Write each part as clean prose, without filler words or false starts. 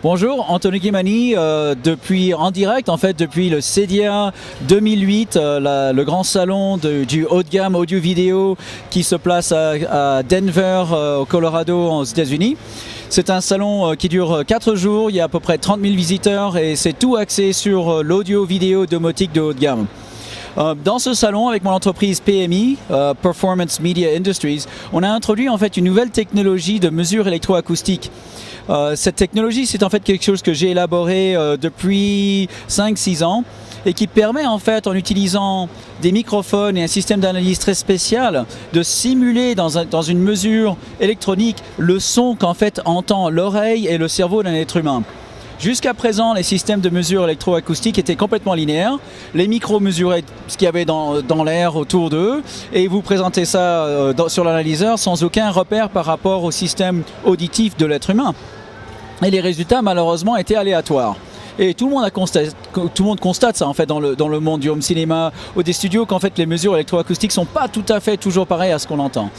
Bonjour, Anthony Gimani, en direct depuis le CEDIA 2008, le grand salon du haut de gamme audio-vidéo qui se place à Denver, au Colorado, aux États-Unis. C'est un salon qui dure 4 jours, il y a à peu près 30 000 visiteurs et c'est tout axé sur l'audio-vidéo domotique de haut de gamme. Dans ce salon, avec mon entreprise PMI, Performance Media Industries, on a introduit en fait une nouvelle technologie de mesure électroacoustique. Cette technologie, c'est en fait quelque chose que j'ai élaboré depuis 5-6 ans et qui permet en fait, en utilisant des microphones et un système d'analyse très spécial, de simuler dans une mesure électronique le son qu'en fait entend l'oreille et le cerveau d'un être humain. Jusqu'à présent, les systèmes de mesure électroacoustique étaient complètement linéaires. Les micros mesuraient ce qu'il y avait dans l'air autour d'eux et vous présentez ça sur l'analyseur sans aucun repère par rapport au système auditif de l'être humain. Et les résultats, malheureusement, étaient aléatoires. Et tout le monde constate ça en fait dans le monde du home cinéma ou des studios qu'en fait les mesures électroacoustiques sont pas tout à fait toujours pareilles à ce qu'on entend.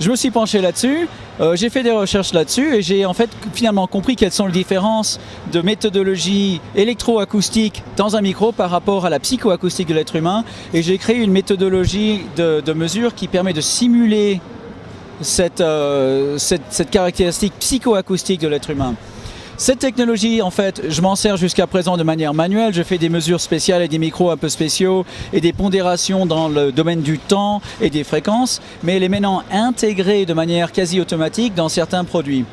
Je me suis penché là-dessus, j'ai fait des recherches là-dessus et j'ai en fait finalement compris quelles sont les différences de méthodologie électroacoustique dans un micro par rapport à la psychoacoustique de l'être humain et j'ai créé une méthodologie de mesure qui permet de simuler cette caractéristique psychoacoustique de l'être humain. Cette technologie, en fait, je m'en sers jusqu'à présent de manière manuelle. Je fais des mesures spéciales et des micros un peu spéciaux et des pondérations dans le domaine du temps et des fréquences, mais elle est maintenant intégrée de manière quasi automatique dans certains produits.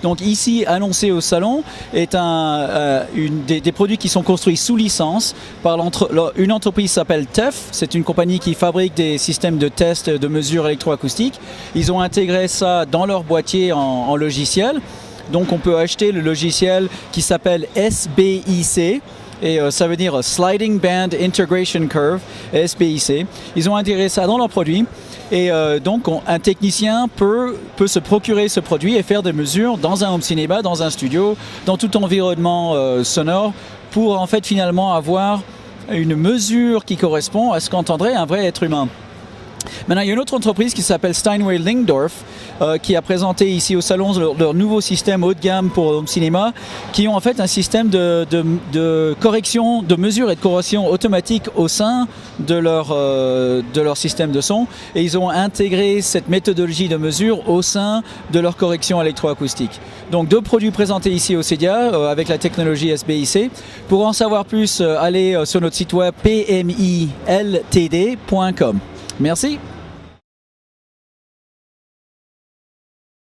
Donc ici, annoncé au salon, est des produits qui sont construits sous licence par une entreprise qui s'appelle TEF. C'est une compagnie qui fabrique des systèmes de test de mesures électroacoustiques. Ils ont intégré ça dans leur boîtier en logiciel. Donc on peut acheter le logiciel qui s'appelle SBIC et ça veut dire Sliding Band Integration Curve, SBIC. Ils ont intégré ça dans leur produit et donc un technicien peut se procurer ce produit et faire des mesures dans un home cinéma, dans un studio, dans tout environnement sonore pour en fait finalement avoir une mesure qui correspond à ce qu'entendrait un vrai être humain. Maintenant, il y a une autre entreprise qui s'appelle Steinway Lingdorf qui a présenté ici au salon leur nouveau système haut de gamme pour home cinéma qui ont en fait un système de correction, de mesure et de correction automatique au sein de leur système de son et ils ont intégré cette méthodologie de mesure au sein de leur correction électroacoustique. Donc 2 produits présentés ici au CEDIA avec la technologie SBIC. Pour en savoir plus, allez sur notre site web pmiltd.com. Merci.